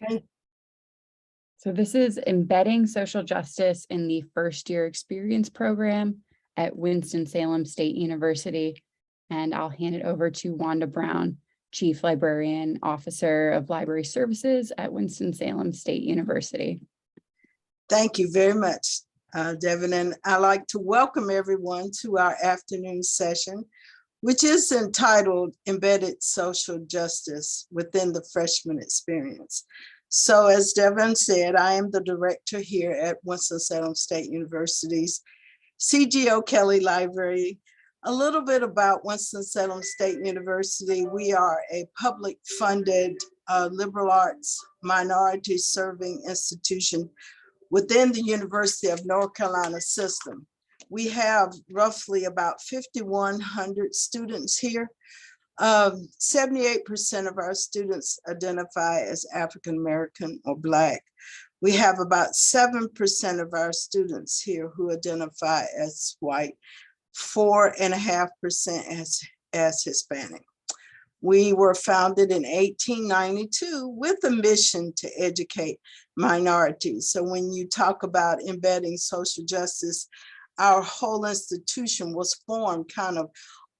Okay. So this is Embedding Social Justice in the First Year Experience Program at Winston-Salem State University. And I'll hand it over to Wanda Brown, Chief Librarian Officer of Library Services at Winston-Salem State University. Thank you very much, Devin. And I'd like to welcome everyone to our afternoon session, which is entitled Embedded Social Justice Within the Freshman Experience. So as Devin said, I am the director here at Winston-Salem State University's C.G.O. Kelly Library. A little bit about Winston-Salem State University. We are a public funded liberal arts minority serving institution within the University of North Carolina system. We have roughly about 5,100 students here. 78% of our students identify as African American or Black. We have about 7% of our students here who identify as white, 4.5% as Hispanic. We were founded in 1892 with a mission to educate minorities. So when you talk about embedding social justice, our whole institution was formed kind of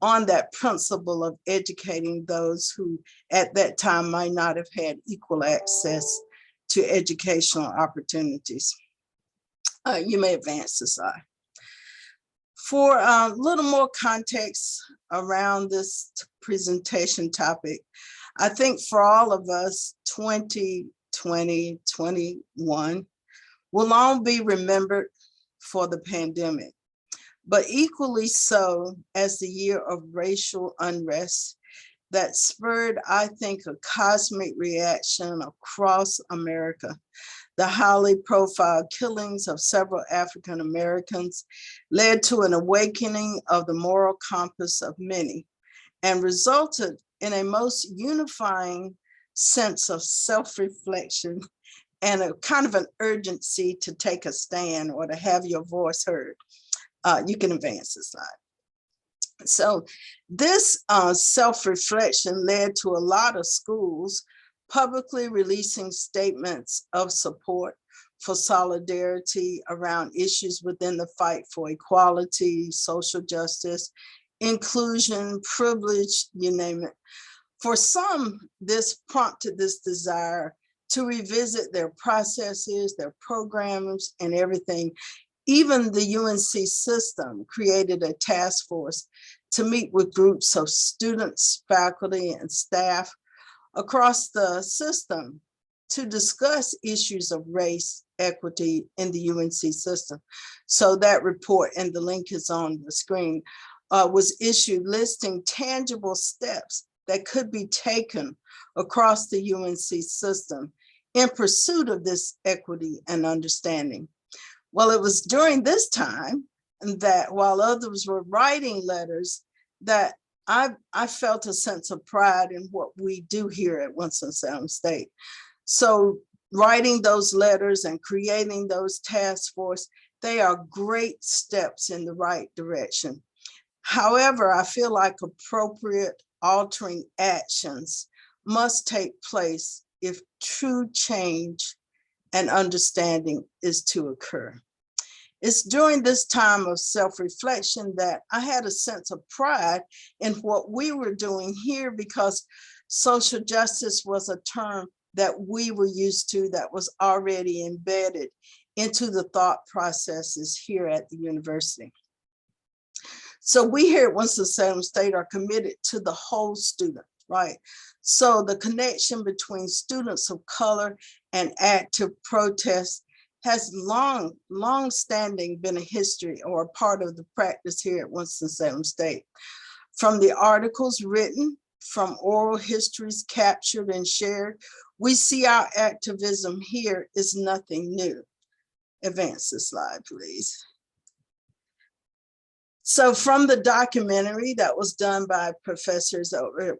on that principle of educating those who at that time might not have had equal access to educational opportunities. You may advance the slide. For a little more context around this presentation topic, I think for all of us, 2020, 21 will all be remembered for the pandemic, but equally so as the year of racial unrest that spurred, I think, a cosmic reaction across America. The highly profiled killings of several African Americans led to an awakening of the moral compass of many and resulted in a most unifying sense of self-reflection and a kind of an urgency to take a stand or to have your voice heard. You can advance the slide. So this self-reflection led to a lot of schools publicly releasing statements of support for solidarity around issues within the fight for equality, social justice, inclusion, privilege, you name it. For some, this prompted this desire to revisit their processes, their programs, and everything. Even the UNC system created a task force to meet with groups of students, faculty, and staff across the system to discuss issues of race, equity in the UNC system. So that report, and the link is on the screen, was issued listing tangible steps that could be taken across the UNC system in pursuit of this equity and understanding. Well, it was during this time that while others were writing letters, that I felt a sense of pride in what we do here at Winston-Salem State. So writing those letters and creating those task force, they are great steps in the right direction. However, I feel like appropriate altering actions must take place if true change and understanding is to occur. It's during this time of self-reflection that I had a sense of pride in what we were doing here, because social justice was a term that we were used to, that was already embedded into the thought processes here at the university. So we here at Winston-Salem State are committed to the whole student, right? So the connection between students of color and active protest has long-standing been a history or a part of the practice here at Winston-Salem State. From the articles written, from oral histories captured and shared, we see our activism here is nothing new. Advance the slide, please. So from the documentary that was done by professors over at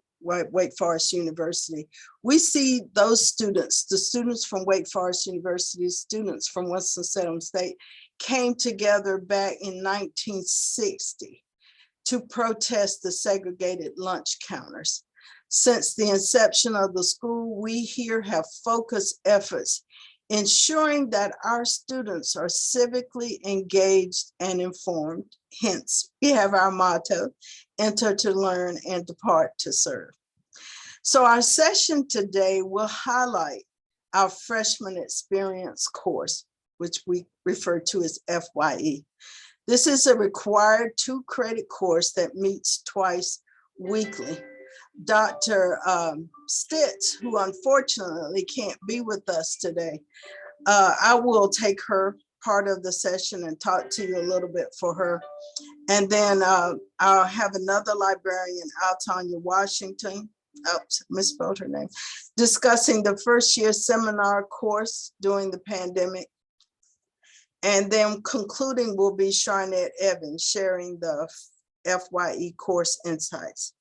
Wake Forest University, we see those students, the students from Wake Forest University, students from Winston-Salem State, came together back in 1960 to protest the segregated lunch counters. Since the inception of the school, we here have focused efforts ensuring that our students are civically engaged and informed. Hence, we have our motto, enter to learn and depart to serve. So our session today will highlight our freshman experience course, which we refer to as FYE. This is a required 2-credit course that meets twice weekly. Dr. Stitz, who unfortunately can't be with us today, I will take her part of the session and talk to you a little bit for her. And then I'll have another librarian, AlTonya Washington, misspelled her name, discussing the first year seminar course during the pandemic. And then concluding will be Sharnette Evans sharing the FYE course insights.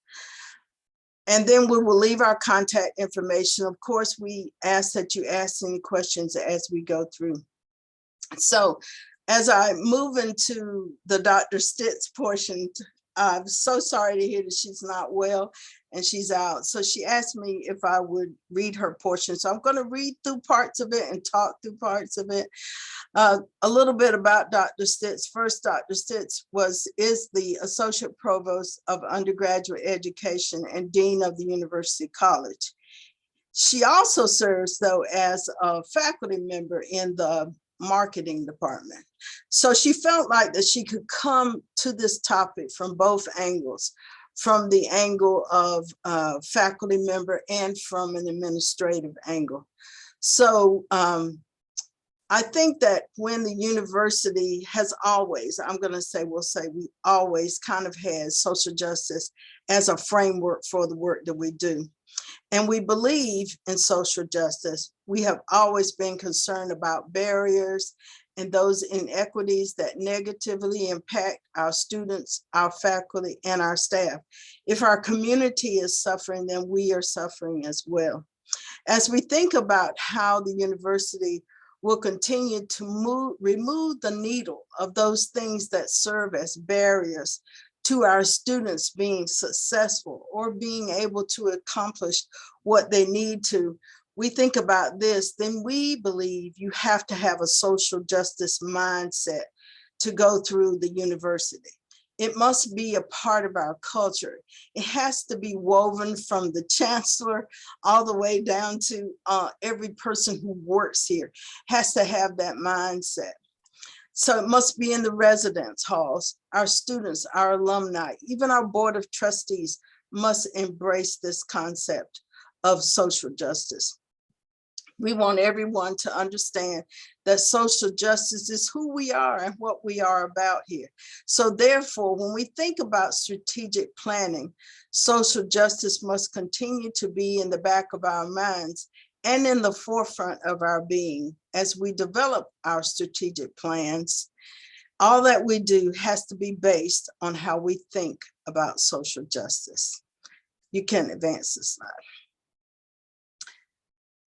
And then we will leave our contact information. Of course, we ask that you ask any questions as we go through. So as I move into the Dr. Stitz portion, I'm so sorry to hear that she's not well and she's out. So she asked me if I would read her portion. So I'm going to read through parts of it and talk through parts of it. A little bit about Dr. Stitz. First, Dr. Stitz is the Associate Provost of Undergraduate Education and Dean of the University College. She also serves, though, as a faculty member in the marketing department. So she felt like that she could come to this topic from both angles, from the angle of faculty member and from an administrative angle. So I think that when the university has always, we always kind of had social justice as a framework for the work that we do. And we believe in social justice. We have always been concerned about barriers and those inequities that negatively impact our students, our faculty, and our staff. If our community is suffering, then we are suffering as well. As we think about how the university will continue to remove the needle of those things that serve as barriers to our students being successful or being able to accomplish what they need to, we think about this, then we believe you have to have a social justice mindset to go through the university. It must be a part of our culture. It has to be woven from the chancellor all the way down to every person who works here has to have that mindset. So it must be in the residence halls. Our students, our alumni, even our board of trustees must embrace this concept of social justice. We want everyone to understand that social justice is who we are and what we are about here. So therefore, when we think about strategic planning, social justice must continue to be in the back of our minds and in the forefront of our being as we develop our strategic plans. All that we do has to be based on how we think about social justice. You can advance the slide.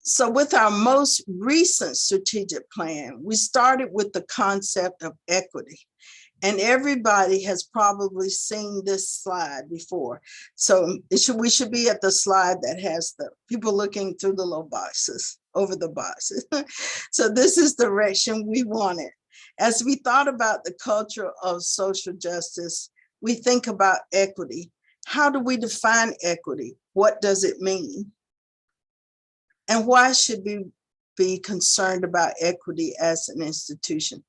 So with our most recent strategic plan, we started with the concept of equity. And everybody has probably seen this slide before. So we should be at the slide that has the people looking through the little boxes, over the boxes. So this is the direction we wanted. As we thought about the culture of social justice, we think about equity. How do we define equity? What does it mean? And why should we be concerned about equity as an institution?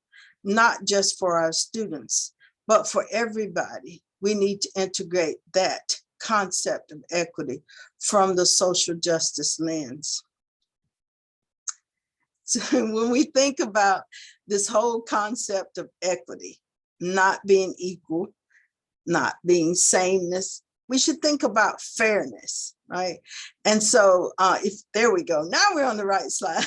Not just for our students, but for everybody. We need to integrate that concept of equity from the social justice lens. So when we think about this whole concept of equity, not being equal, not being sameness, we should think about fairness, right? And so there we go. Now we're on the right slide.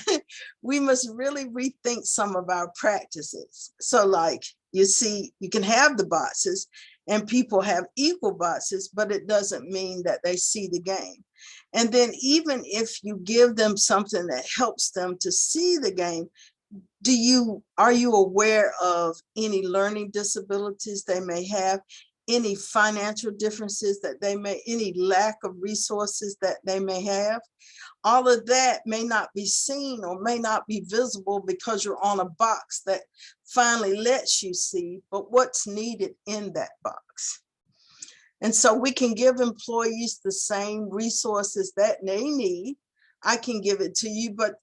We must really rethink some of our practices. So like you see, you can have the boxes and people have equal boxes, but it doesn't mean that they see the game. And then even if you give them something that helps them to see the game, are you aware of any learning disabilities they may have? any financial differences that they may, any lack of resources that they may have. All of that may not be seen or may not be visible because you're on a box that finally lets you see, but what's needed in that box. And so we can give employees the same resources that they need. I can give it to you, but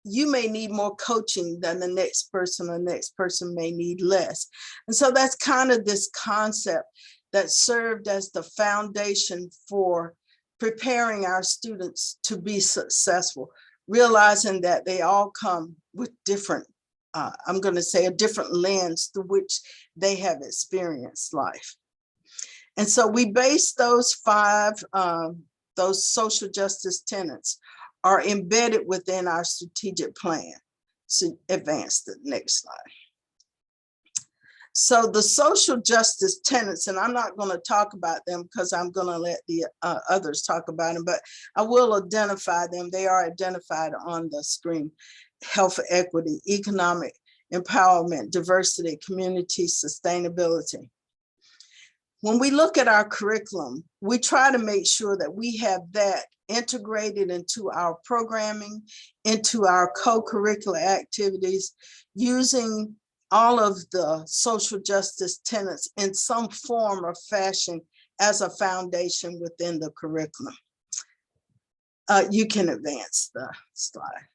you may need more coaching than the next person may need less. And so that's kind of this concept that served as the foundation for preparing our students to be successful, realizing that they all come with different, I'm going to say a different lens through which they have experienced life. And so we base those those social justice tenets are embedded within our strategic plan. So advance the next slide. So the social justice tenets, and I'm not going to talk about them because I'm going to let the others talk about them, but I will identify them. They are identified on the screen: health equity, economic empowerment, diversity, community sustainability. When we look at our curriculum, we try to make sure that we have that integrated into our programming, into our co-curricular activities, using all of the social justice tenets in some form or fashion as a foundation within the curriculum. You can advance the slide.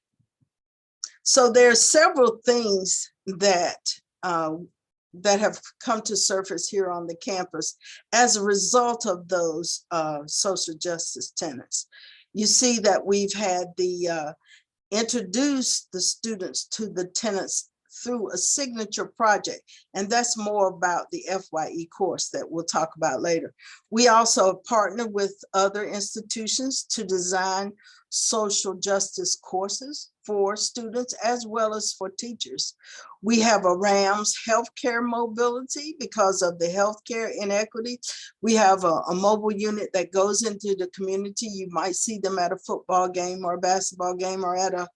So there are several things that that have come to surface here on the campus as a result of those social justice tenets. You see that we've had the introduce the students to the tenets through a signature project, and that's more about the FYE course that we'll talk about later. We also partner with other institutions to design social justice courses for students as well as for teachers. We have a RAMS healthcare mobility because of the healthcare inequity. We have a mobile unit that goes into the community. You might see them at a football game or a basketball game or at a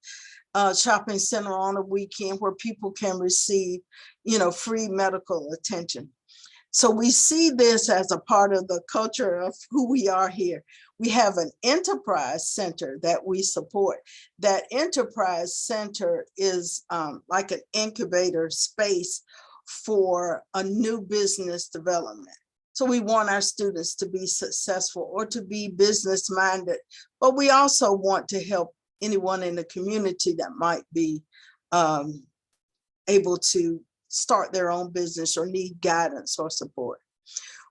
shopping center on a weekend where people can receive, free medical attention. So we see this as a part of the culture of who we are here. We have an enterprise center that we support. That enterprise center is like an incubator space for a new business development. So we want our students to be successful or to be business minded, but we also want to help anyone in the community that might be able to start their own business or need guidance or support.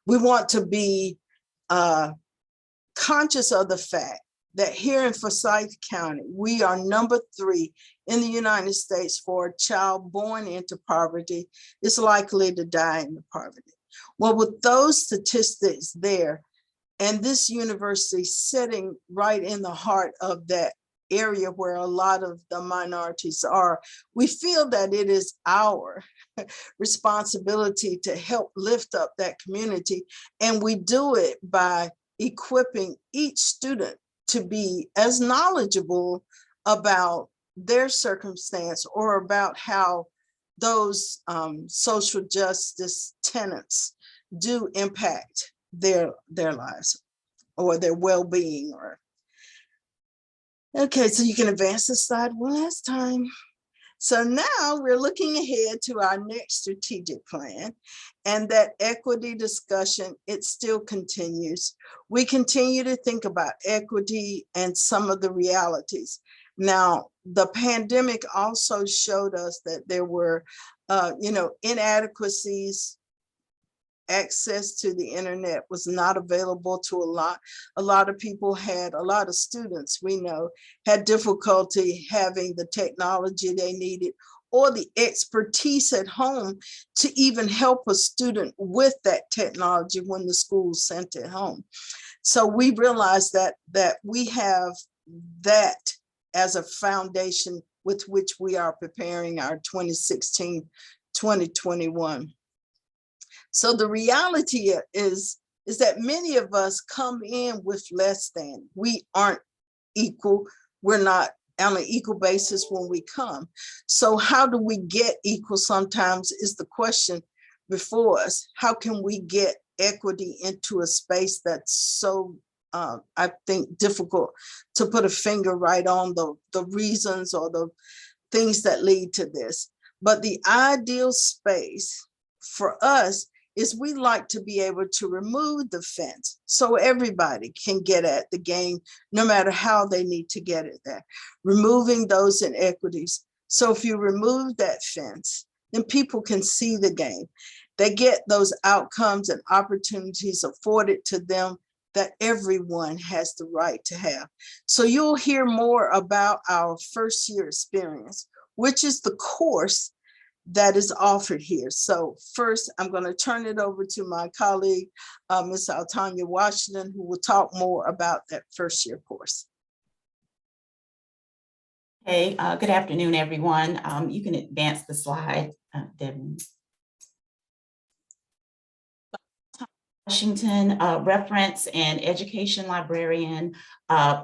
We want to be conscious of the fact that here in Forsyth County, we are number 3 in the United States for a child born into poverty is likely to die in poverty. Well, with those statistics there, and this university sitting right in the heart of that area where a lot of the minorities are, we feel that it is our responsibility to help lift up that community. And we do it by equipping each student to be as knowledgeable about their circumstance or about how those social justice tenets do impact their lives or their well-being. Okay, so you can advance the slide one last time. So now we're looking ahead to our next strategic plan, and that equity discussion, it still continues. We continue to think about equity and some of the realities. Now, the pandemic also showed us that there were, inadequacies. Access to the internet was not available to a lot. A lot of people a lot of students we know had difficulty having the technology they needed or the expertise at home to even help a student with that technology when the school sent it home. So we realized that we have that as a foundation with which we are preparing our 2016-2021. So the reality is that many of us come in with less than. We aren't equal. We're not on an equal basis when we come. So how do we get equal sometimes is the question before us. How can we get equity into a space that's so, I think, difficult to put a finger right on the reasons or the things that lead to this. But the ideal space for us is we like to be able to remove the fence so everybody can get at the game, no matter how they need to get it there. Removing those inequities. So if you remove that fence, then people can see the game. They get those outcomes and opportunities afforded to them that everyone has the right to have. So you'll hear more about our first year experience, which is the course that is offered here. So first, I'm going to turn it over to my colleague, Ms. AlTonya Washington, who will talk more about that first year course. Hey, good afternoon, everyone. You can advance the slide, Devin. Washington, reference and education librarian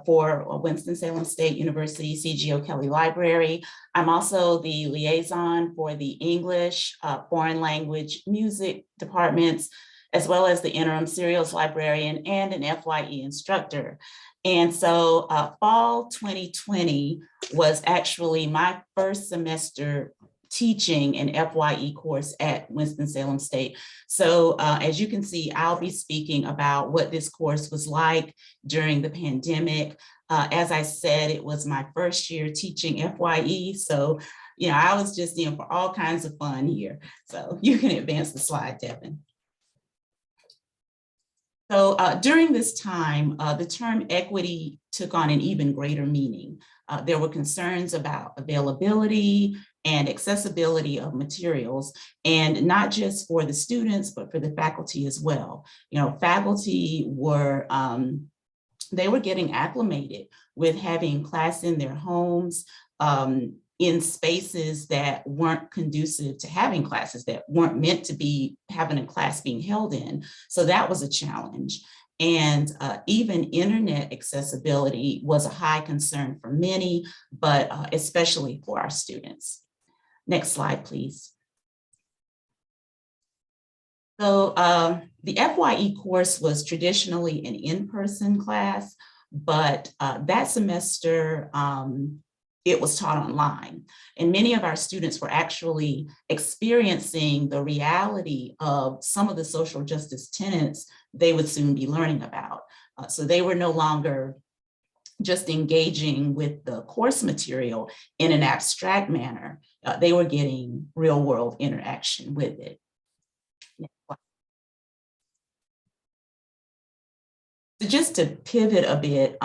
for Winston-Salem State University C.G. O'Kelly Library. I'm also the liaison for the English, foreign language, music departments, as well as the interim serials librarian and an FYE instructor. And so fall 2020 was actually my first semester teaching an FYE course at Winston-Salem State. So as you can see, I'll be speaking about what this course was like during the pandemic. As I said, it was my first year teaching FYE. So, I was just in for all kinds of fun here. So you can advance the slide, Devin. So during this time, the term equity took on an even greater meaning. There were concerns about availability and accessibility of materials, and not just for the students, but for the faculty as well. Faculty were, they were getting acclimated with having class in their homes, in spaces that weren't conducive to having classes, that weren't meant to be having a class being held in. So that was a challenge. And even internet accessibility was a high concern for many, but especially for our students. Next slide, please. So the FYE course was traditionally an in-person class, but that semester, it was taught online. And many of our students were actually experiencing the reality of some of the social justice tenets they would soon be learning about. So they were no longer just engaging with the course material in an abstract manner. They were getting real world interaction with it. So just to pivot a bit,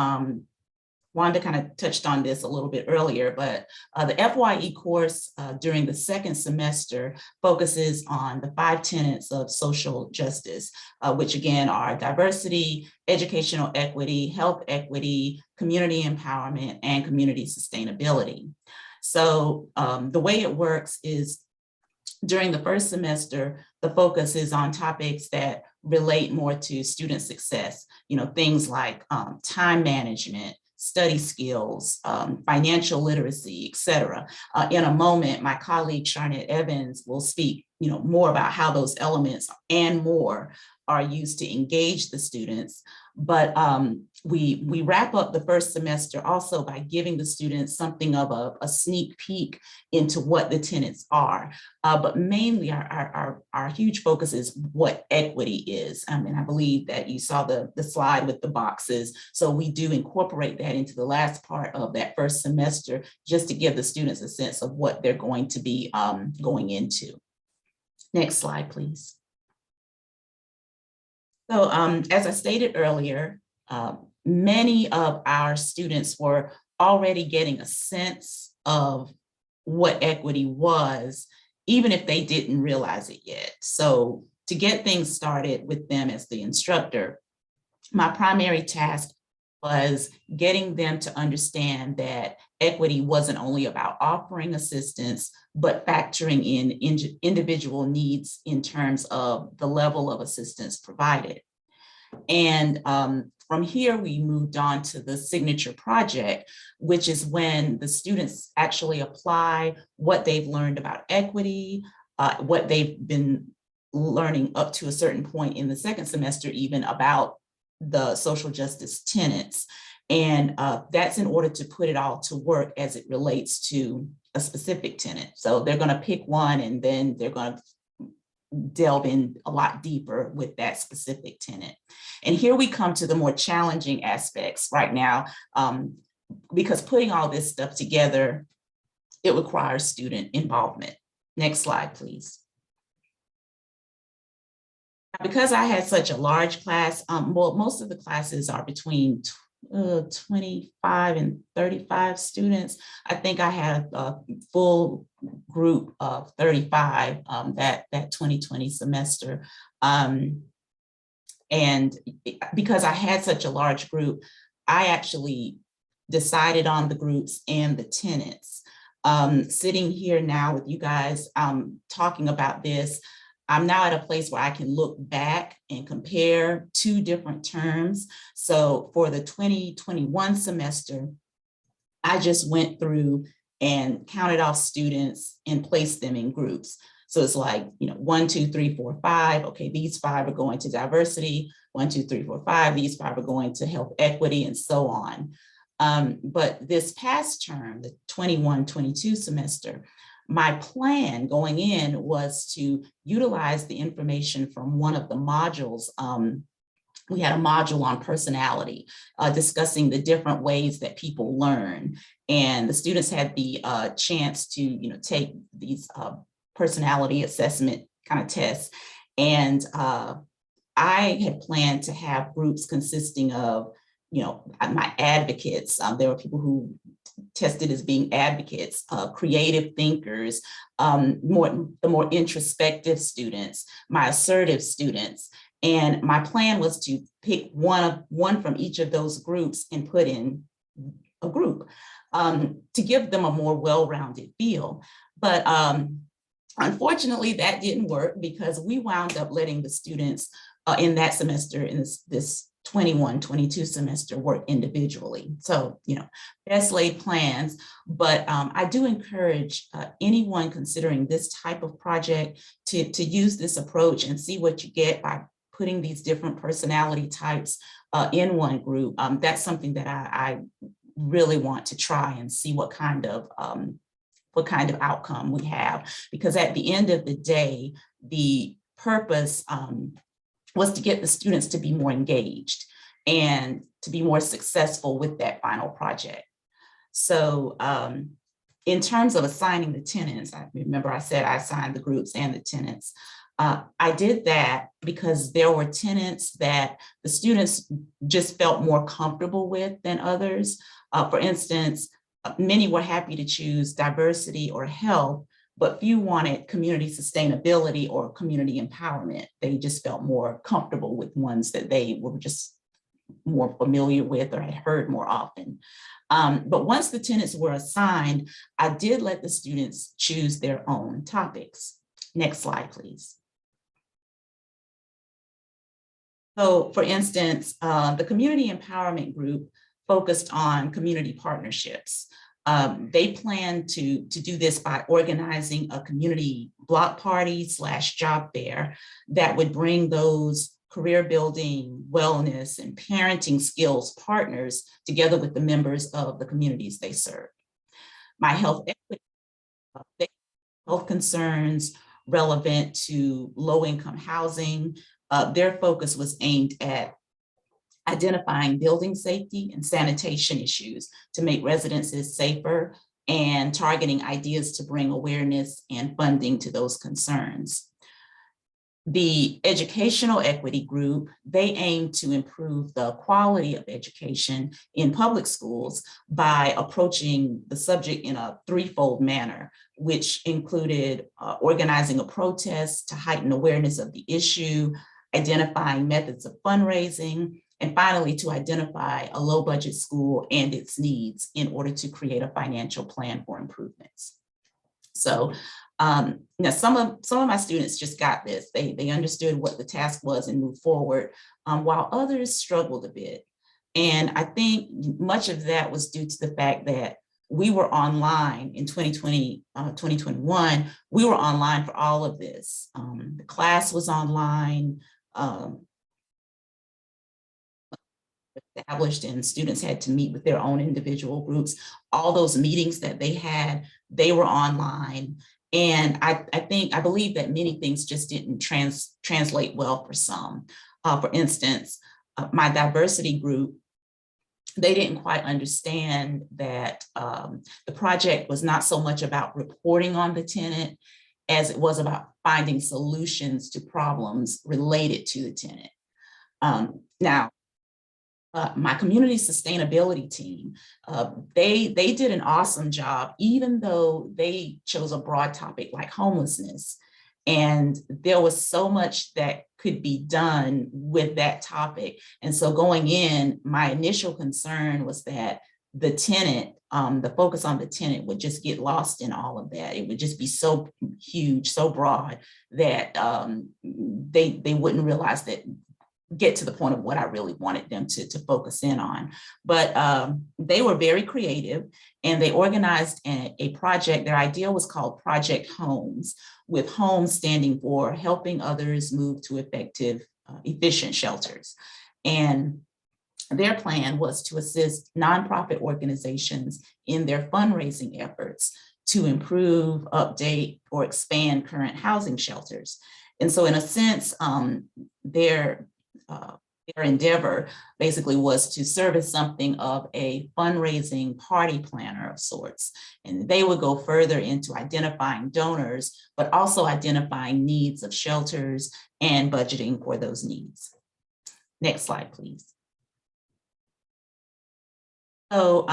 Wanda kind of touched on this a little bit earlier, but the FYE course during the second semester focuses on the 5 tenets of social justice, which again are diversity, educational equity, health equity, community empowerment, and community sustainability. So the way it works is during the first semester, the focus is on topics that relate more to student success, things like time management, study skills, financial literacy, et cetera. In a moment, my colleague Sharnette Evans will speak more about how those elements and more are used to engage the students. But we wrap up the first semester also by giving the students something of a sneak peek into what the tenets are. But mainly our huge focus is what equity is. And I believe that you saw the slide with the boxes. So we do incorporate that into the last part of that first semester, just to give the students a sense of what they're going to be going into. Next slide, please. So as I stated earlier, many of our students were already getting a sense of what equity was, even if they didn't realize it yet. So to get things started with them as the instructor, my primary task was getting them to understand that equity wasn't only about offering assistance, but factoring in individual needs in terms of the level of assistance provided. And from here, we moved on to the signature project, which is when the students actually apply what they've learned about equity, what they've been learning up to a certain point in the second semester even about the social justice tenets. And that's in order to put it all to work as it relates to a specific tenet. So they're going to pick one and then they're going to delve in a lot deeper with that specific tenet. And here we come to the more challenging aspects right now, because putting all this stuff together, it requires student involvement. Next slide, please. Because I had such a large class, well, most of the classes are between 25 and 35 students. I think I had a full group of 35 that 2020 semester. And because I had such a large group, I actually decided on the groups and the tenets. Sitting here now with you guys talking about this, I'm now at a place where I can look back and compare two different terms. So for the 2021 semester, I just went through and counted off students and placed them in groups. So it's like, 1, 2, 3, 4, 5. Okay, these 5 are going to diversity. 1, 2, 3, 4, 5. These 5 are going to health equity and so on. But this past term, the 21-22 semester, my plan going in was to utilize the information from one of the modules. We had a module on personality, discussing the different ways that people learn. And the students had the chance to, take these personality assessment kind of tests. And I had planned to have groups consisting of, my advocates. There were people who tested as being advocates, creative thinkers, the more introspective students, my assertive students. And my plan was to pick one from each of those groups and put in a group to give them a more well-rounded feel. But unfortunately, that didn't work because we wound up letting the students in that semester, in this 21-22 semester, work individually. So, best laid plans, but I do encourage anyone considering this type of project to use this approach and see what you get by putting these different personality types in one group. That's something that I really want to try and see what kind of outcome we have, because at the end of the day, the purpose was to get the students to be more engaged and to be more successful with that final project. So in terms of assigning the tenets, I remember I said I assigned the groups and the tenets. I did that because there were tenets that the students just felt more comfortable with than others. For instance, many were happy to choose diversity or health, but few wanted community sustainability or community empowerment. They just felt more comfortable with ones that they were just more familiar with or had heard more often. But once the tenets were assigned, I did let the students choose their own topics. Next slide, please. So for instance, the community empowerment group focused on community partnerships. They plan to do this by organizing a community block party / job fair that would bring those career building, wellness, and parenting skills partners together with the members of the communities they serve. My health equity, health concerns relevant to low-income housing, their focus was aimed at identifying building safety and sanitation issues to make residences safer and targeting ideas to bring awareness and funding to those concerns. The educational equity group, they aim to improve the quality of education in public schools by approaching the subject in a threefold manner, which included organizing a protest to heighten awareness of the issue, identifying methods of fundraising, and finally, to identify a low budget school and its needs in order to create a financial plan for improvements. So some of my students just got this. They understood what the task was and moved forward, while others struggled a bit. And I think much of that was due to the fact that we were online in 2020, 2021, we were online for all of this. The class was online, established, and students had to meet with their own individual groups. All those meetings that they had, they were online. And I believe that many things just didn't translate well for some. For instance, my diversity group, they didn't quite understand that the project was not so much about reporting on the tenant as it was about finding solutions to problems related to the tenant. Now, my community sustainability team, they did an awesome job, even though they chose a broad topic like homelessness. And there was so much that could be done with that topic. And so going in, my initial concern was that the tenant, the focus on the tenant would just get lost in all of that. It would just be so huge, so broad that they wouldn't realize that, get to the point of what I really wanted them to focus in on. But they were very creative, and they organized a project. Their idea was called Project Homes, with homes standing for helping others move to effective, efficient shelters. And their plan was to assist nonprofit organizations in their fundraising efforts to improve, update, or expand current housing shelters. And so in a sense, their endeavor basically was to serve as something of a fundraising party planner of sorts. And they would go further into identifying donors, but also identifying needs of shelters and budgeting for those needs. Next slide, please. So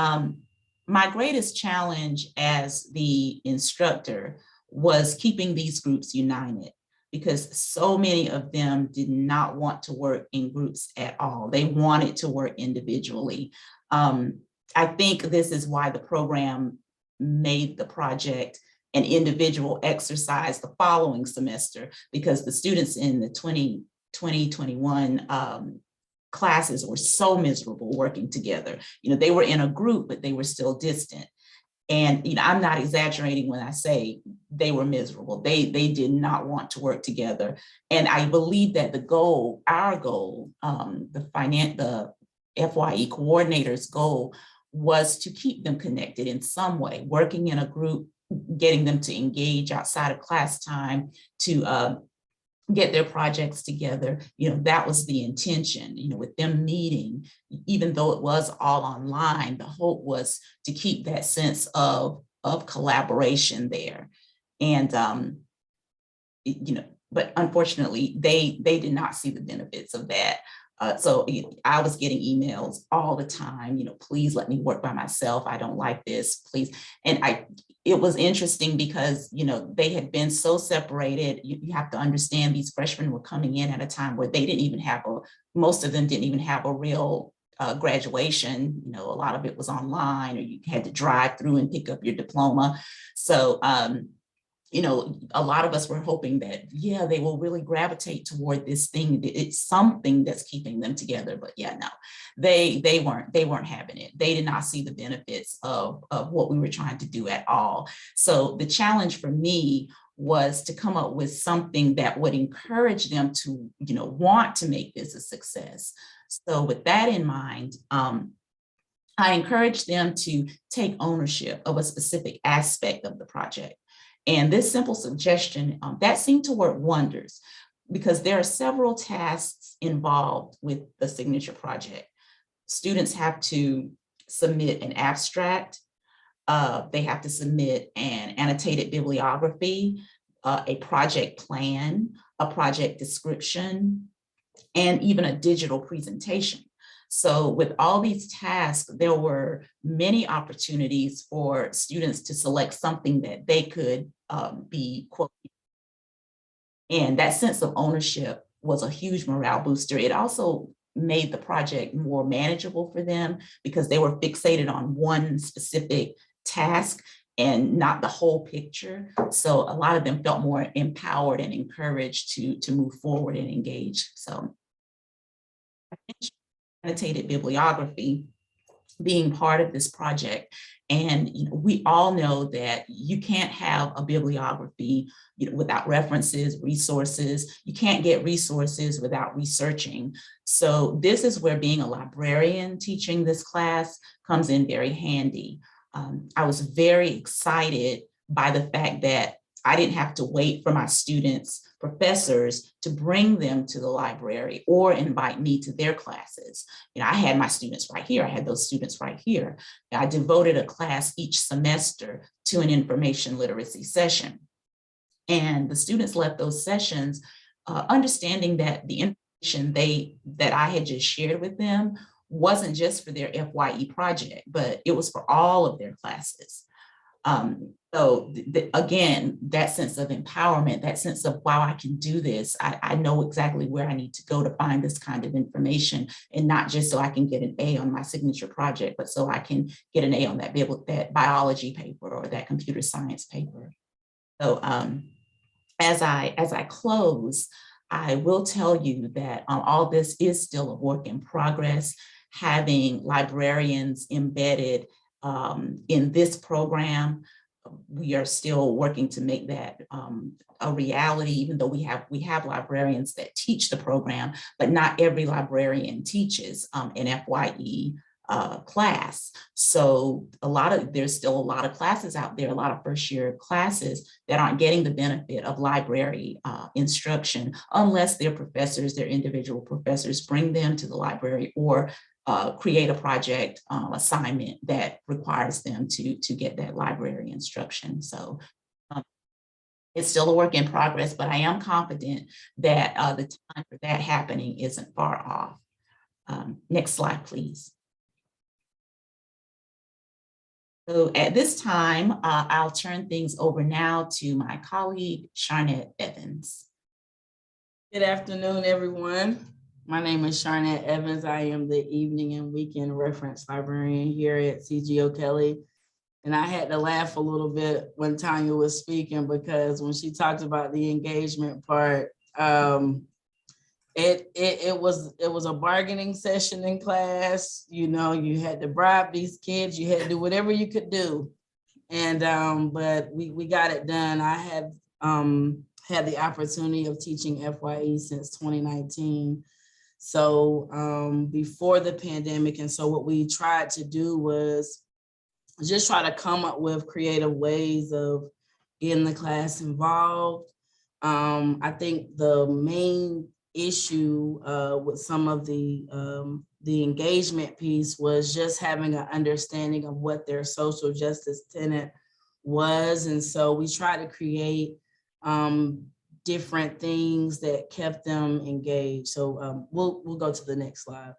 my greatest challenge as the instructor was keeping these groups united, because so many of them did not want to work in groups at all. They wanted to work individually. I think this is why the program made the project an individual exercise the following semester, because the students in the 2021 classes were so miserable working together. You know, they were in a group, but they were still distant. And you know, I'm not exaggerating when I say they were miserable. They did not want to work together. And I believe that the goal, our goal, the FYE coordinator's goal, was to keep them connected in some way, working in a group, getting them to engage outside of class time, to get their projects together. You know, that was the intention, you know, with them meeting, even though it was all online, the hope was to keep that sense of collaboration there. And, you know, but unfortunately, they did not see the benefits of that. So I was getting emails all the time, you know, please let me work by myself. I don't like this, please. And it was interesting because, you know, they had been so separated. You have to understand, these freshmen were coming in at a time where they didn't even have most of them didn't even have a real graduation. You know, a lot of it was online, or you had to drive through and pick up your diploma. So, you know, a lot of us were hoping that, yeah, they will really gravitate toward this thing. It's something that's keeping them together. But yeah, no, they weren't having it. They did not see the benefits of what we were trying to do at all. So the challenge for me was to come up with something that would encourage them to, you know, want to make this a success. So with that in mind, I encouraged them to take ownership of a specific aspect of the project. And this simple suggestion, that seemed to work wonders, because there are several tasks involved with the signature project. Students have to submit an abstract. They have to submit an annotated bibliography, a project plan, a project description, and even a digital presentation. So with all these tasks, there were many opportunities for students to select something that they could be quoted. And that sense of ownership was a huge morale booster. It also made the project more manageable for them, because they were fixated on one specific task and not the whole picture. So a lot of them felt more empowered and encouraged to move forward and engage. So annotated bibliography being part of this project. And we all know that you can't have a bibliography without references, resources. You can't get resources without researching. So this is where being a librarian teaching this class comes in very handy. I was very excited by the fact that I didn't have to wait for my students, professors, to bring them to the library or invite me to their classes. I had my students right here. I had those students right here. I devoted a class each semester to an information literacy session. And the students left those sessions understanding that the information that I had just shared with them wasn't just for their FYE project, but it was for all of their classes. So again, that sense of empowerment, that sense of, wow, I can do this. I know exactly where I need to go to find this kind of information, and not just so I can get an A on my signature project, but so I can get an A on that biology paper or that computer science paper. So as I close, I will tell you that all this is still a work in progress. Having librarians embedded in this program, we are still working to make that a reality, even though we have librarians that teach the program, but not every librarian teaches an FYE class. So there's still a lot of classes out there, a lot of first year classes that aren't getting the benefit of library instruction unless their professors, their individual professors, bring them to the library or create a project assignment that requires them to get that library instruction. So it's still a work in progress, but I am confident that the time for that happening isn't far off. Next slide, please. So at this time, I'll turn things over now to my colleague, Sharnette Evans. Good afternoon, everyone. My name is Sharnette Evans. I am the evening and weekend reference librarian here at CGO Kelly. And I had to laugh a little bit when Tanya was speaking, because when she talked about the engagement part, it was a bargaining session in class. You had to bribe these kids. You had to do whatever you could do. And but we got it done. I have had the opportunity of teaching FYE since 2019. So before the pandemic. And so what we tried to do was just try to come up with creative ways of getting the class involved. I think the main issue with some of the engagement piece was just having an understanding of what their social justice tenet was. And so we tried to create different things that kept them engaged. So we'll go to the next slide.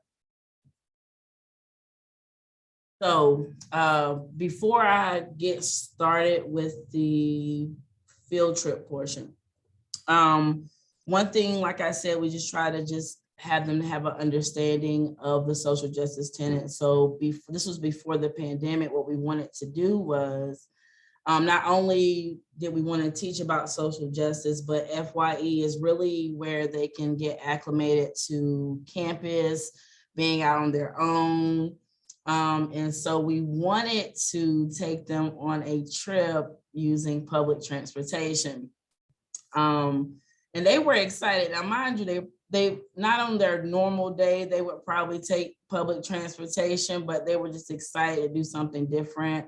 So before I get started with the field trip portion, one thing, like I said, we just try to just have them have an understanding of the social justice tenet. So this was before the pandemic. What we wanted to do was not only did we want to teach about social justice, but FYE is really where they can get acclimated to campus, being out on their own. And so we wanted to take them on a trip using public transportation. And they were excited. Now, mind you, they not on their normal day, they would probably take public transportation, but they were just excited to do something different.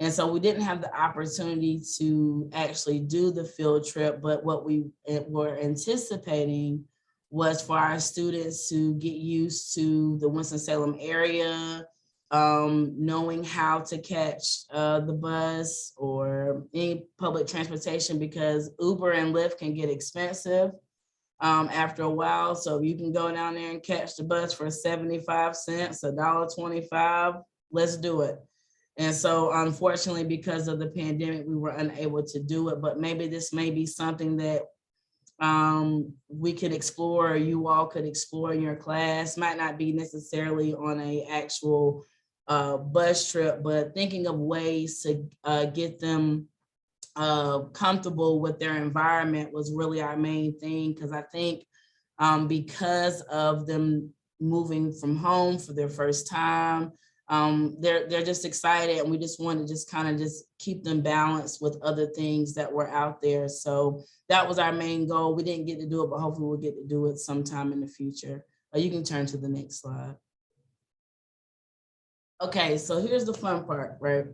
And so we didn't have the opportunity to actually do the field trip, but what we were anticipating was for our students to get used to the Winston-Salem area, knowing how to catch the bus or any public transportation, because Uber and Lyft can get expensive after a while. So you can go down there and catch the bus for 75 cents, $1.25, let's do it. And so unfortunately, because of the pandemic, we were unable to do it, but maybe this may be something that we could explore, or you all could explore in your class. Might not be necessarily on a actual bus trip, but thinking of ways to get them comfortable with their environment was really our main thing. Because I think because of them moving from home for their first time, they're just excited, and we just want to just kind of just keep them balanced with other things that were out there. So that was our main goal. We didn't get to do it, but hopefully we'll get to do it sometime in the future. You can turn to the next slide. Okay, so here's the fun part, right?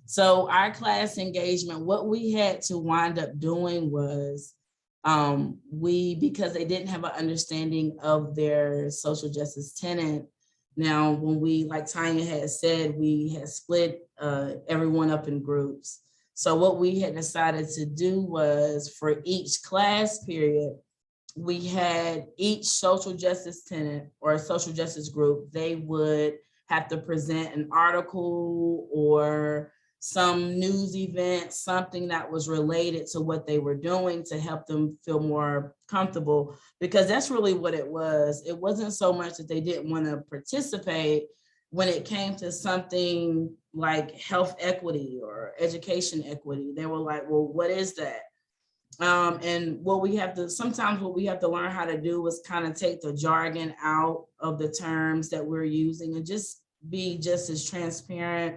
So our class engagement, what we had to wind up doing was because they didn't have an understanding of their social justice tenet. Now, when we, like Tanya had said, we had split everyone up in groups. So what we had decided to do was, for each class period, we had each social justice tenet or social justice group, they would have to present an article or some news event, something that was related to what they were doing to help them feel more comfortable, because that's really what it was. It wasn't so much that they didn't want to participate. When it came to something like health equity or education equity, they were like, well, what is that? And sometimes what we have to learn how to do is kind of take the jargon out of the terms that we're using and just be just as transparent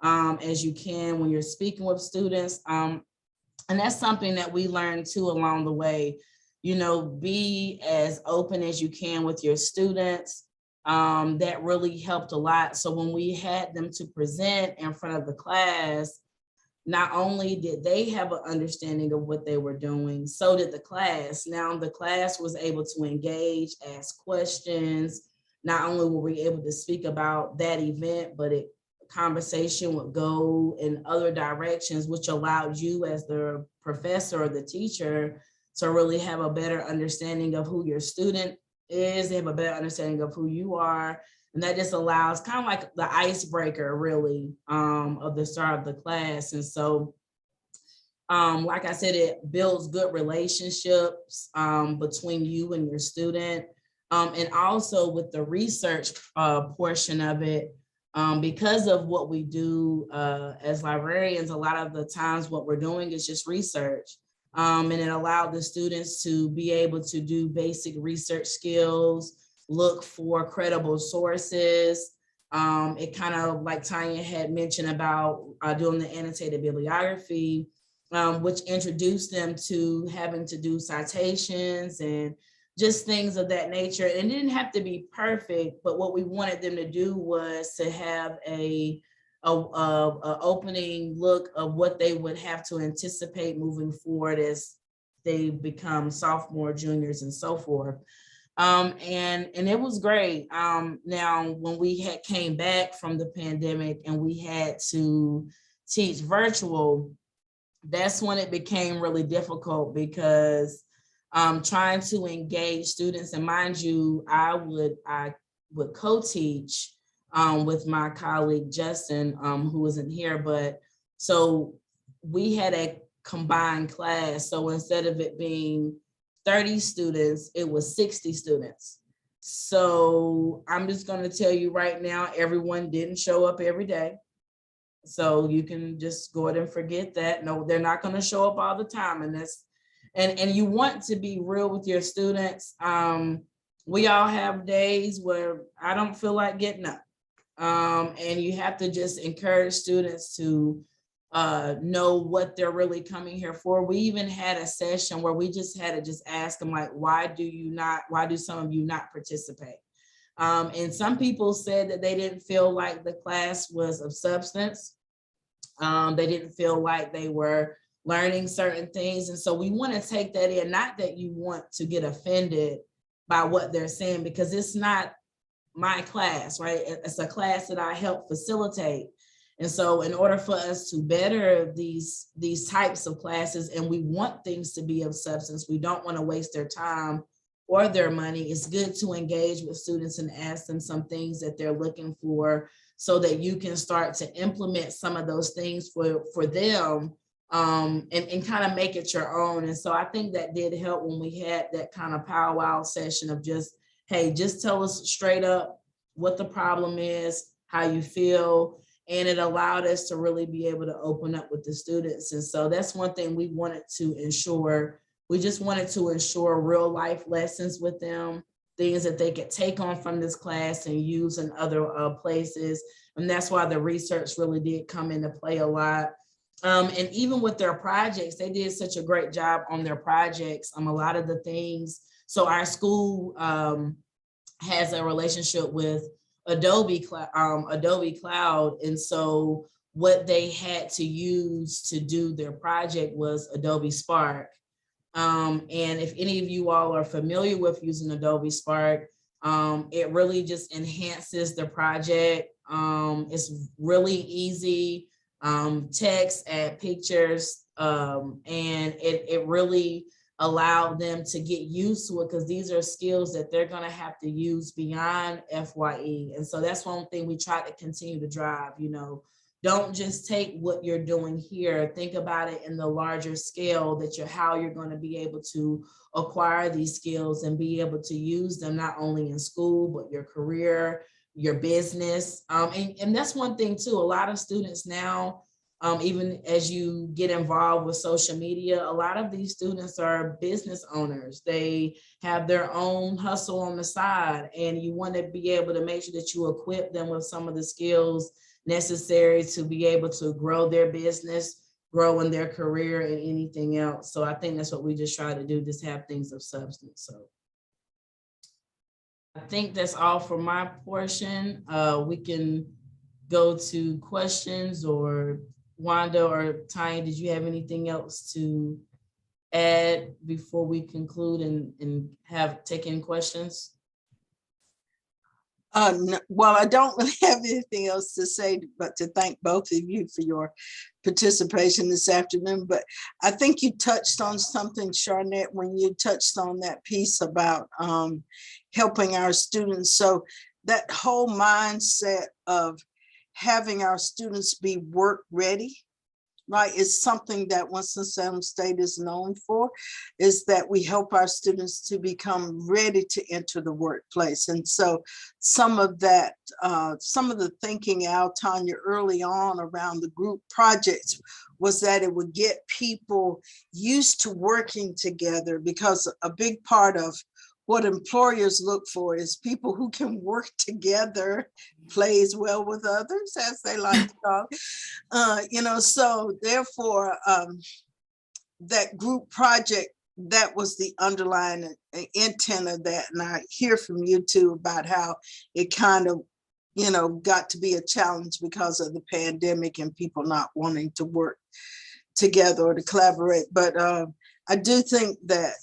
as you can when you're speaking with students. And that's something that we learned too along the way. Be as open as you can with your students. That really helped a lot. So when we had them to present in front of the class, not only did they have an understanding of what they were doing, so did the class. Now the class was able to engage, ask questions. Not only were we able to speak about that event, but conversation would go in other directions, which allowed you as the professor or the teacher to really have a better understanding of who your student is. They have a better understanding of who you are. And that just allows kind of like the icebreaker, really, of the start of the class. And so, like I said, it builds good relationships between you and your student. And also with the research portion of it, because of what we do as librarians, a lot of the times what we're doing is just research. And it allowed the students to be able to do basic research skills, look for credible sources. It kind of, like Tanya had mentioned about doing the annotated bibliography, which introduced them to having to do citations and just things of that nature. And it didn't have to be perfect, but what we wanted them to do was to have a opening look of what they would have to anticipate moving forward as they become sophomore, juniors, and so forth. And it was great. Now, when we came back from the pandemic and we had to teach virtual, that's when it became really difficult, because trying to engage students, and mind you, I would co-teach with my colleague Justin, who wasn't here, but so we had a combined class. So instead of it being 30 students, it was 60 students. So I'm just going to tell you right now, everyone didn't show up every day. So you can just go ahead and forget that. No, they're not going to show up all the time. And you want to be real with your students. We all have days where I don't feel like getting up. And you have to just encourage students to know what they're really coming here for. We even had a session where we just had to just ask them, like, why do some of you not participate? And some people said that they didn't feel like the class was of substance. They didn't feel like they were learning certain things. And so we want to take that in, not that you want to get offended by what they're saying, because it's not my class, right? It's a class that I help facilitate. And so in order for us to better these types of classes, and we want things to be of substance, we don't want to waste their time or their money, it's good to engage with students and ask them some things that they're looking for, so that you can start to implement some of those things for them, and kind of make it your own. And so I think that did help when we had that kind of powwow session of just, hey, just tell us straight up what the problem is, how you feel. And it allowed us to really be able to open up with the students. And so that's one thing we wanted to ensure. We just wanted to ensure real life lessons with them, things that they could take on from this class and use in other places. And that's why the research really did come into play a lot. And even with their projects, they did such a great job on their projects. A lot of the things, so our school has a relationship with Adobe Cloud. And so what they had to use to do their project was Adobe Spark. And if any of you all are familiar with using Adobe Spark, it really just enhances the project. It's really easy, text, add pictures, and it really allowed them to get used to it, because these are skills that they're going to have to use beyond FYE. And so that's one thing we try to continue to drive. Don't just take what you're doing here, think about it in the larger scale, that how you're going to be able to acquire these skills and be able to use them not only in school, but your career, your business. And that's one thing too, a lot of students now, even as you get involved with social media, a lot of these students are business owners. They have their own hustle on the side, and you want to be able to make sure that you equip them with some of the skills necessary to be able to grow their business, grow in their career, and anything else. So I think that's what we just try to do, just have things of substance. So I think that's all for my portion. We can go to questions, or Wanda or Tanya, did you have anything else to add before we conclude and take in questions? No, well, I don't really have anything else to say, but to thank both of you for your participation this afternoon. But I think you touched on something, Sharnette, when you touched on that piece about helping our students. So that whole mindset of having our students be work ready, right, is something that Winston-Salem State is known for, is that we help our students to become ready to enter the workplace. And so some of that, some of the thinking, AlTonya, early on around the group projects was that it would get people used to working together, because a big part of what employers look for is people who can work together, plays well with others, as they like to call it. So therefore, that group project, that was the underlying intent of that. And I hear from you too about how it kind of, got to be a challenge because of the pandemic and people not wanting to work together or to collaborate. But I do think that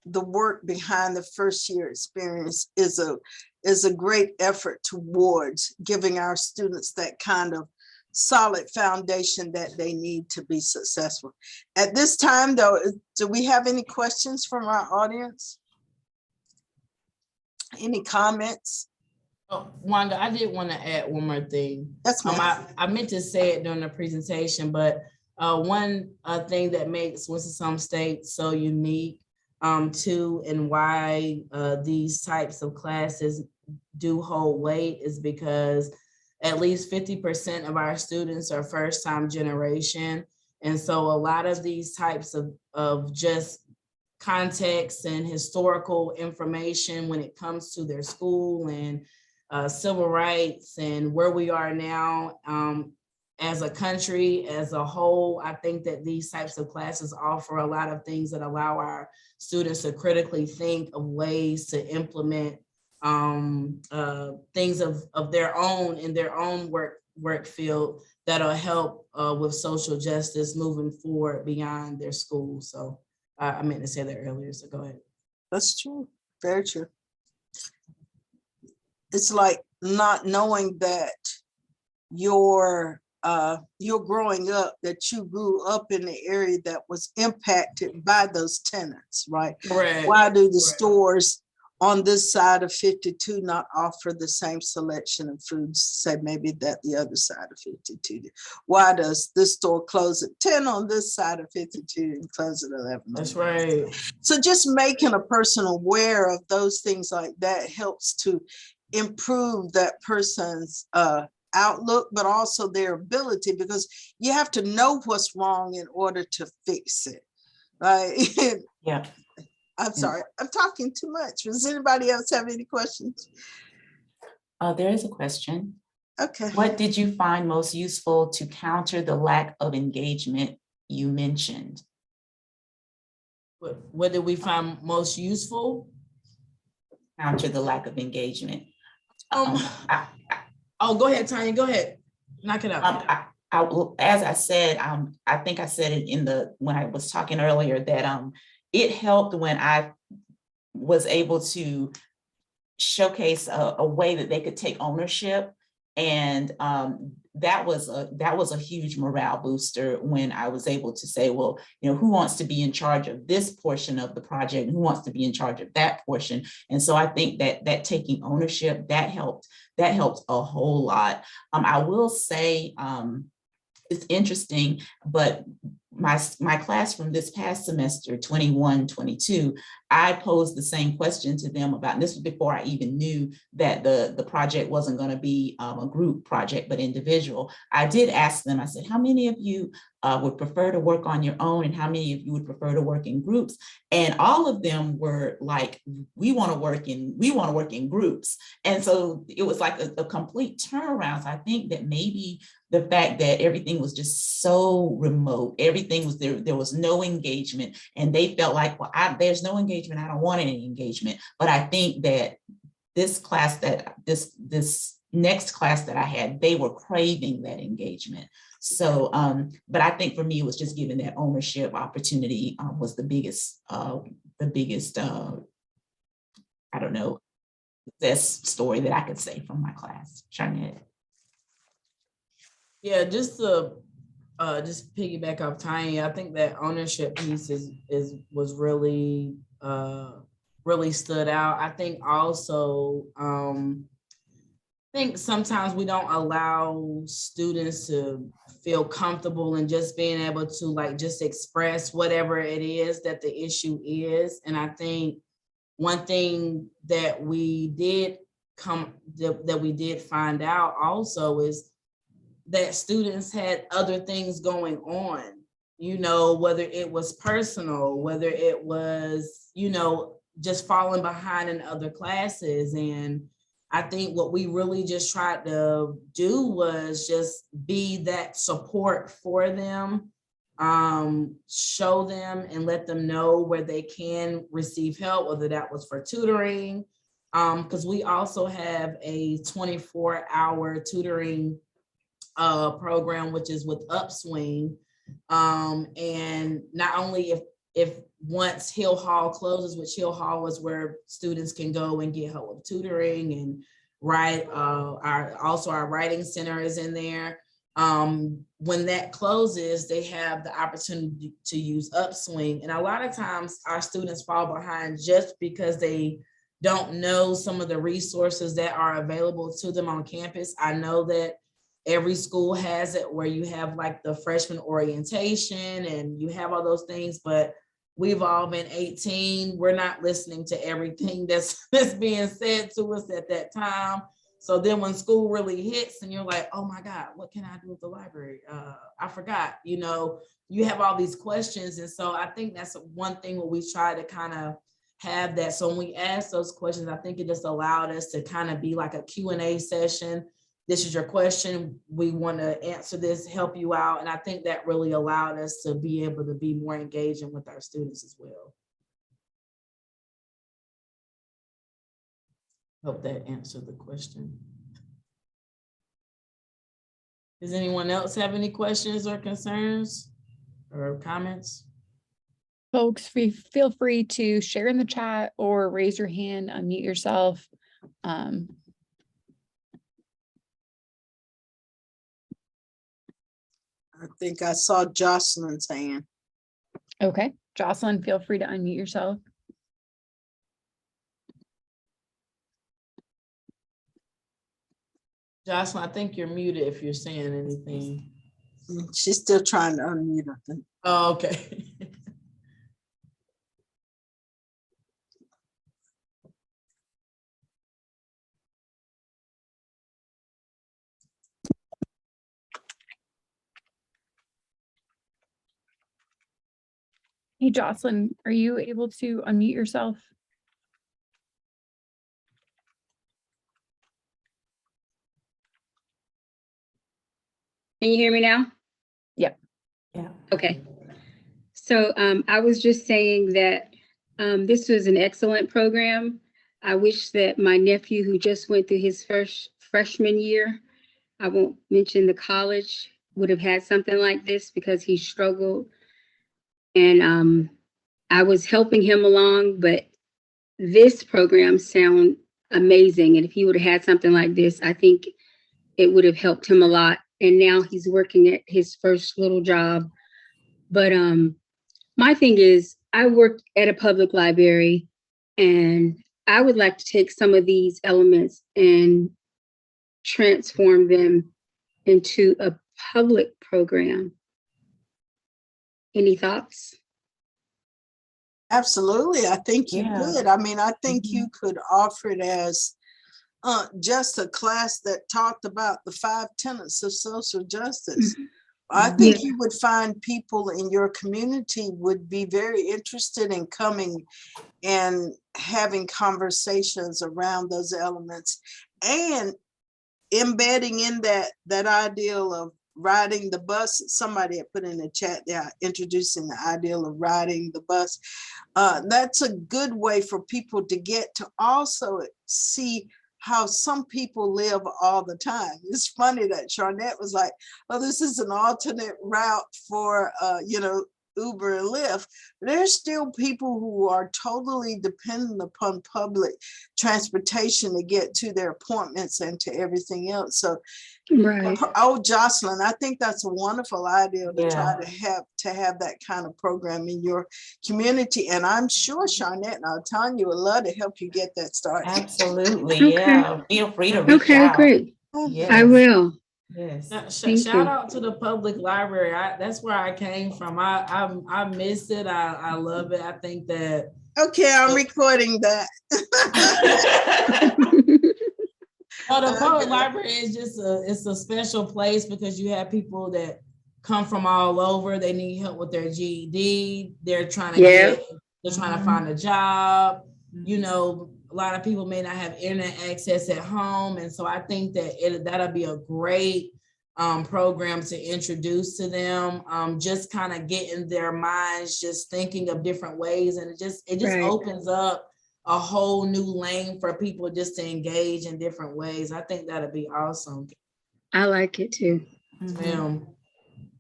the work behind the first year experience is a great effort towards giving our students that kind of solid foundation that they need to be successful. At this time, though, do we have any questions from our audience? Any comments? Oh, Wanda, I did want to add one more thing. That's I meant to say it during the presentation, but one thing that makes Winston-Salem State so unique too, and why these types of classes do hold weight, is because at least 50% of our students are first-time generation. And so a lot of these types of just context and historical information when it comes to their school and civil rights and where we are now as a country, as a whole, I think that these types of classes offer a lot of things that allow our students to critically think of ways to implement things of their own in their own work field that'll help with social justice moving forward beyond their school. So I meant to say that earlier, so go ahead. That's true, very true. It's like not knowing that you're growing up, that you grew up in the area that was impacted by those tenants, right? Right. Why do the stores on this side of 52 not offer the same selection of foods, say maybe that the other side of 52 did? Why does this store close at 10 on this side of 52 and close at 11? That's right. So just making a person aware of those things like that helps to improve that person's outlook, but also their ability, because you have to know what's wrong in order to fix it, right? Yeah. I'm sorry, I'm talking too much. Does anybody else have any questions? There is a question. Okay. What did you find most useful to counter the lack of engagement you mentioned? What did we find most useful? Counter the lack of engagement. Oh, go ahead, Tanya. Go ahead. Knock it out. As I said, I think I said it when I was talking earlier that it helped when I was able to showcase a way that they could take ownership, and that was a huge morale booster when I was able to say, well, who wants to be in charge of this portion of the project, and who wants to be in charge of that portion. And so I think that taking ownership, that helped a whole lot. I will say, it's interesting, but my class from this past semester, 21-22, I posed the same question to them about, and this was before I even knew that the project wasn't going to be a group project, but individual. I did ask them, I said, how many of you would prefer to work on your own, and how many of you would prefer to work in groups? And all of them were like, we want to work in groups. And so it was like a complete turnaround. So I think that maybe the fact that everything was just so remote, everything was there was no engagement, and they felt like, well, there's no engagement, I don't want any engagement. But I think that this next class that I had, they were craving that engagement. So, but I think for me, it was just giving that ownership opportunity was the biggest, I don't know, best story that I could say from my class. Sharnette. Yeah, just to just piggyback off Tanya, I think that ownership piece was really really stood out. I think also I think sometimes we don't allow students to feel comfortable in just being able to like just express whatever it is that the issue is. And I think one thing that we did find out also is that students had other things going on, whether it was personal, whether it was, just falling behind in other classes. And I think what we really just tried to do was just be that support for them, show them and let them know where they can receive help, whether that was for tutoring, because we also have a 24-hour tutoring program, which is with Upswing. And not only if once Hill Hall closes, which Hill Hall was where students can go and get help with tutoring and write, our writing center is in there. When that closes, they have the opportunity to use Upswing. And a lot of times our students fall behind just because they don't know some of the resources that are available to them on campus. I know that every school has it where you have like the freshman orientation and you have all those things, but we've all been 18. We're not listening to everything that's being said to us at that time. So then when school really hits and you're like, oh my God, what can I do with the library? I forgot, you have all these questions. And so I think that's one thing where we try to kind of have that. So when we ask those questions, I think it just allowed us to kind of be like a Q&A session. This is your question. We want to answer this, help you out. And I think that really allowed us to be able to be more engaging with our students as well. Hope that answered the question. Does anyone else have any questions or concerns or comments? Folks, feel free to share in the chat or raise your hand, unmute yourself. I think I saw Jocelyn's hand. Okay, Jocelyn, feel free to unmute yourself. Jocelyn, I think you're muted if you're saying anything. She's still trying to unmute her. Oh, okay. Hey, Jocelyn, are you able to unmute yourself? Can you hear me now? Yep. Yeah. Okay. So I was just saying that this was an excellent program. I wish that my nephew, who just went through his first freshman year, I won't mention the college, would have had something like this because he struggled. And I was helping him along, but this program sounds amazing. And if he would have had something like this, I think it would have helped him a lot. And now he's working at his first little job. But my thing is, I work at a public library, and I would like to take some of these elements and transform them into a public program. Any thoughts? Absolutely, I think you Yeah. could. I mean, I think you could offer it as just a class that talked about the 5 tenets of social justice. I think you would find people in your community would be very interested in coming and having conversations around those elements and embedding in that ideal of riding the bus. Somebody had put in the chat there, introducing the ideal of riding the bus. That's a good way for people to get to also see how some people live all the time. It's funny that Sharnette was like, oh, this is an alternate route for, Uber and Lyft. There's still people who are totally dependent upon public transportation to get to their appointments and to everything else. So, Right. oh, Jocelyn, I think that's a wonderful idea to Yeah. try to have that kind of program in your community. And I'm sure Sharnette and AlTonya would love to help you get that started. Absolutely. Okay. Yeah. Feel free to reach Okay, out. great. Yes. I will. Yes. Thank Shout you. out to the public library. That's where I came from. I missed it. I love it. I think that. Okay, I'm recording that. Oh, the public library is just it's a special place because you have people that come from all over. They need help with their GED. They're trying to find a job. You know, a lot of people may not have internet access at home. And so I think that that'll be a great program to introduce to them, just kind of getting their minds just thinking of different ways. And it just Right. opens up a whole new lane for people just to engage in different ways. I think that'd be awesome. I like it too. Ma'am.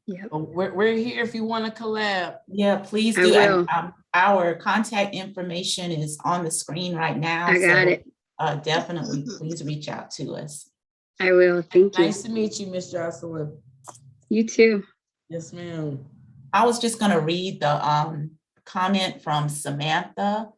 Yep. We're here if you want to collab. Yeah, please I do. will. Our contact information is on the screen right now. I got it. Definitely, please reach out to us. I will. Thank you. Nice to meet you, Miss Jocelyn. You too. Yes, ma'am. I was just going to read the comment from Samantha.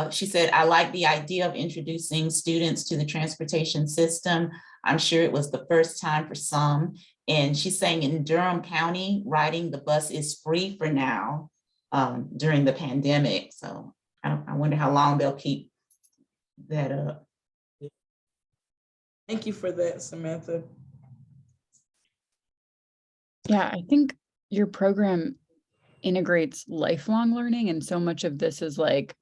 She said, I like the idea of introducing students to the transportation system. I'm sure it was the first time for some. And she's saying in Durham County, riding the bus is free for now during the pandemic. So I wonder how long they'll keep that up. Thank you for that, Samantha. Yeah, I think your program integrates lifelong learning, and so much of this is like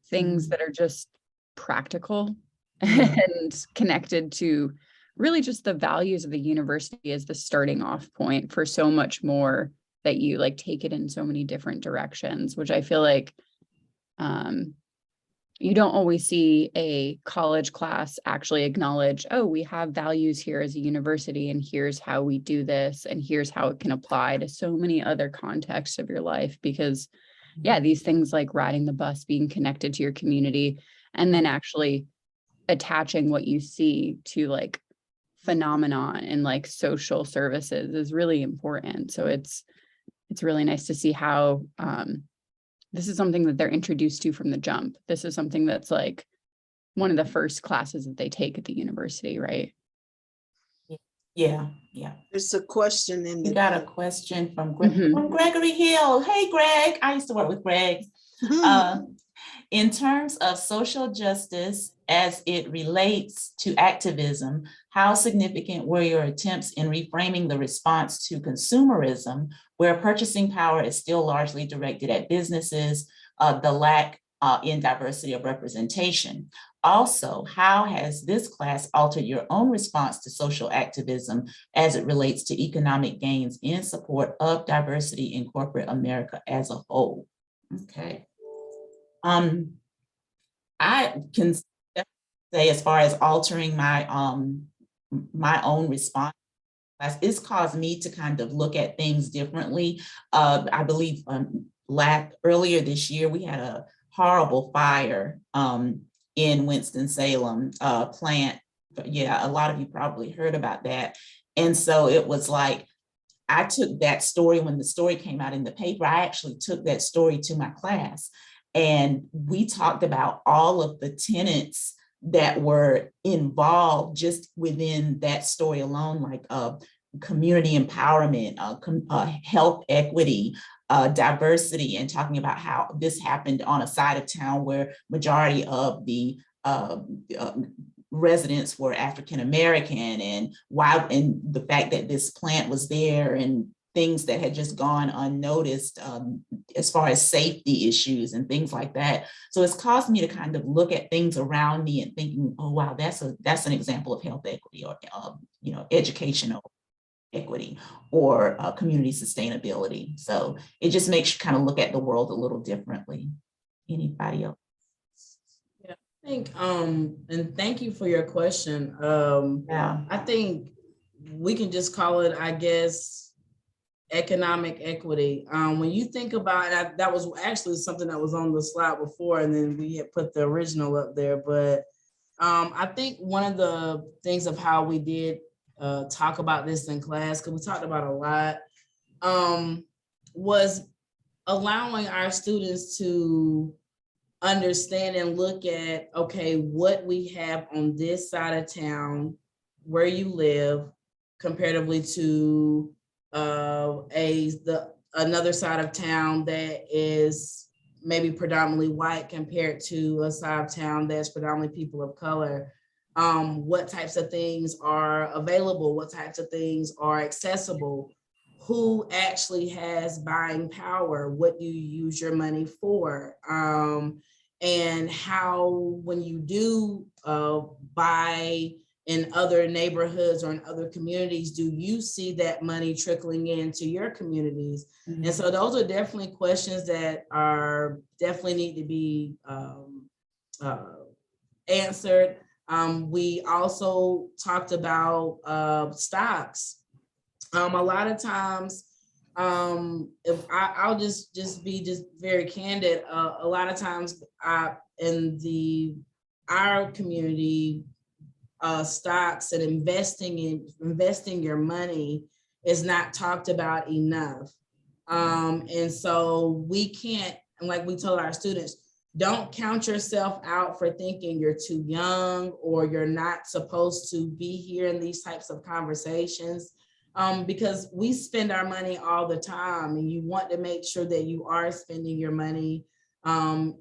things that are just practical and connected to really just the values of the university as the starting off point for so much more, that you like take it in so many different directions, which I feel like you don't always see a college class actually acknowledge, oh, we have values here as a university, and here's how we do this, and here's how it can apply to so many other contexts of your life. Because yeah, these things like riding the bus, being connected to your community, and then actually attaching what you see to like phenomenon and like social services is really important. So it's really nice to see how this is something that they're introduced to from the jump. This is something that's like one of the first classes that they take at the university, right? Yeah. There's a question in We the got a question from Mhm. Gregory Hill. Hey, Greg. I used to work with Greg. In terms of social justice as it relates to activism, how significant were your attempts in reframing the response to consumerism, where purchasing power is still largely directed at businesses, the lack in diversity of representation? Also, how has this class altered your own response to social activism as it relates to economic gains in support of diversity in corporate America as a whole? Okay. I can say, as far as altering my own response, it's caused me to kind of look at things differently. I believe earlier this year, we had a horrible fire in Winston-Salem plant. Yeah, a lot of you probably heard about that. And so it was like, I took that story, when the story came out in the paper, I actually took that story to my class. And we talked about all of the tenets that were involved just within that story alone, like community empowerment, health equity, diversity, and talking about how this happened on a side of town where majority of the residents were African American, and why, and the fact that this plant was there, and things that had just gone unnoticed as far as safety issues and things like that. So it's caused me to kind of look at things around me and thinking, oh wow, that's an example of health equity, or educational equity, or community sustainability. So it just makes you kind of look at the world a little differently. Anybody else? Yeah, I think, and thank you for your question. Yeah, I think we can just call it, I guess, economic equity. When you think about it, that was actually something that was on the slide before, and then we had put the original up there. But I think one of the things of how we did talk about this in class, because we talked about a lot, was allowing our students to understand and look at, okay, what we have on this side of town, where you live, comparatively to another side of town that is maybe predominantly white compared to a side of town that's predominantly people of color. What types of things are available? What types of things are accessible? Who actually has buying power? What do you use your money for? And how, when you do buy in other neighborhoods or in other communities, do you see that money trickling into your communities? Mm-hmm. And so those are definitely questions that are definitely need to be answered. We also talked about stocks. A lot of times, if I'll just be very candid, a lot of times in our community, stocks and investing your money is not talked about enough. And so we can't, and like we told our students, don't count yourself out for thinking you're too young or you're not supposed to be here in these types of conversations, because we spend our money all the time, and you want to make sure that you are spending your money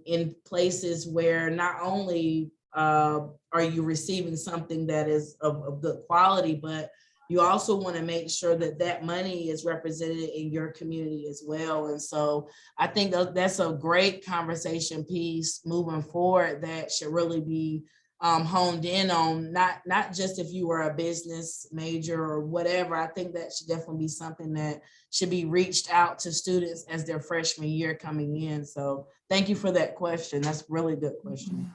in places where not only are you receiving something that is of good quality, but you also want to make sure that that money is represented in your community as well. And so I think that's a great conversation piece moving forward that should really be honed in on, not just if you were a business major or whatever. I think that should definitely be something that should be reached out to students as their freshman year coming in. So thank you for that question. That's a really good question.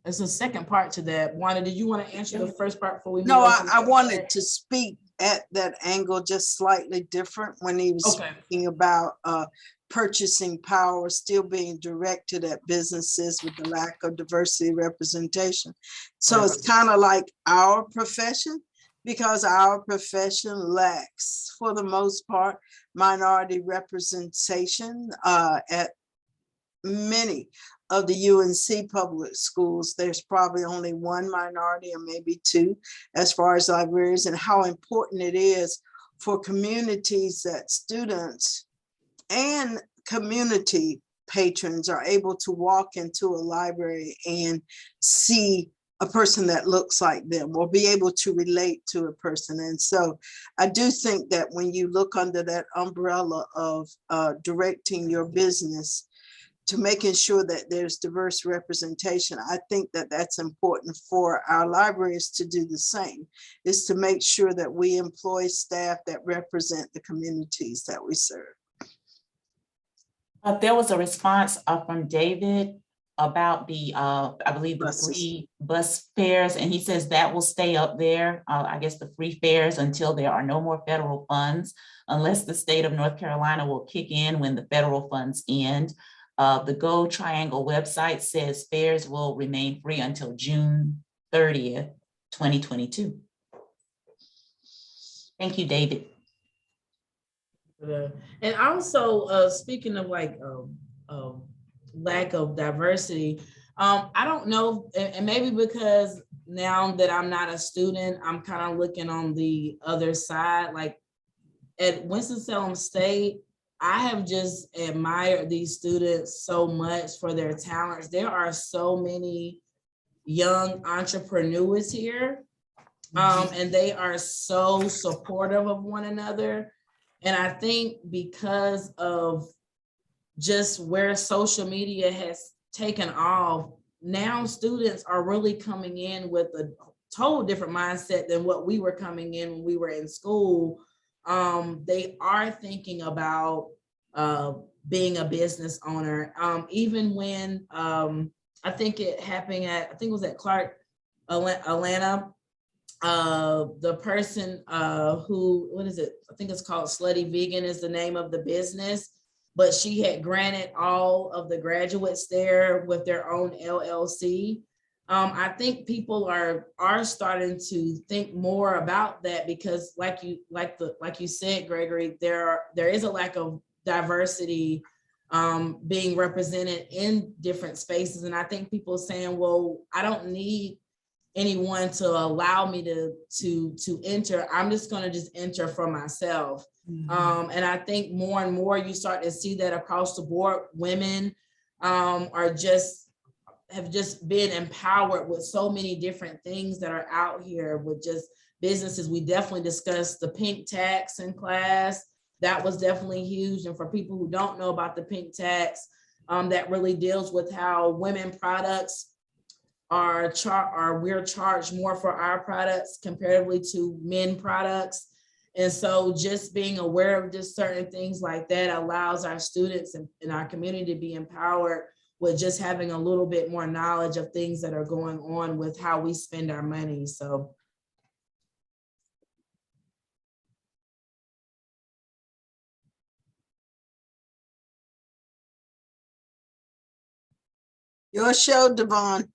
There's a second part to that. Wanda, did you want to answer the first part before we move on? No, I wanted to speak at that angle just slightly different when he was speaking about purchasing power still being directed at businesses with the lack of diversity representation. So it's kind of like our profession, because our profession lacks, for the most part, minority representation at many of the UNC public schools. There's probably only one minority or maybe two as far as librarians, and how important it is for communities that students and community patrons are able to walk into a library and see a person that looks like them, or be able to relate to a person. And so I do think that when you look under that umbrella of directing your business making sure that there's diverse representation. I think that that's important for our libraries to do the same, is to make sure that we employ staff that represent the communities that we serve. There was a response from David about the, I believe the Buses. free bus fares, and he says that will stay up there. I guess the free fares until there are no more federal funds, unless the state of North Carolina will kick in when the federal funds end. The Go Triangle website says fares will remain free until June 30th, 2022. Thank you, David. And also, speaking of like lack of diversity, I don't know, and maybe because now that I'm not a student, I'm kind of looking on the other side. Like at Winston-Salem State, I have just admired these students so much for their talents. There are so many young entrepreneurs here, and they are so supportive of one another. And I think because of just where social media has taken off, now students are really coming in with a total different mindset than what we were coming in when we were in school. They are thinking about being a business owner. Even when I think it happened at, I think it was at Clark, Atlanta, the person who, what is it? I think it's called Slutty Vegan is the name of the business, but she had granted all of the graduates there with their own LLC. I think people are starting to think more about that because like you said, Gregory, there is a lack of diversity being represented in different spaces. And I think people are saying, well, I don't need anyone to allow me to enter. I'm just going to just enter for myself. And I think more and more you start to see that across the board. Women have just been empowered with so many different things that are out here with just businesses. We definitely discussed the pink tax in class. That was definitely huge. And for people who don't know about the pink tax, that really deals with how women products we're charged more for our products comparatively to men products. And so just being aware of just certain things like that allows our students in our community to be empowered with just having a little bit more knowledge of things that are going on with how we spend our money. So. Your show, Devon.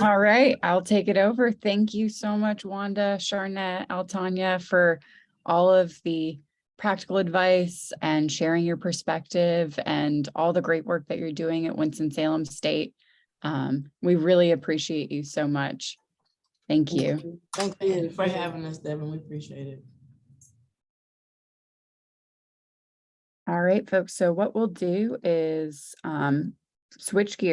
All right, I'll take it over. Thank you so much, Wanda, Sharnette, AlTonya, for all of the practical advice and sharing your perspective and all the great work that you're doing at Winston-Salem State. We really appreciate you so much. Thank you. Thank Thank you you for having us, Devin. We appreciate it. All right, folks. So what we'll do is switch gears.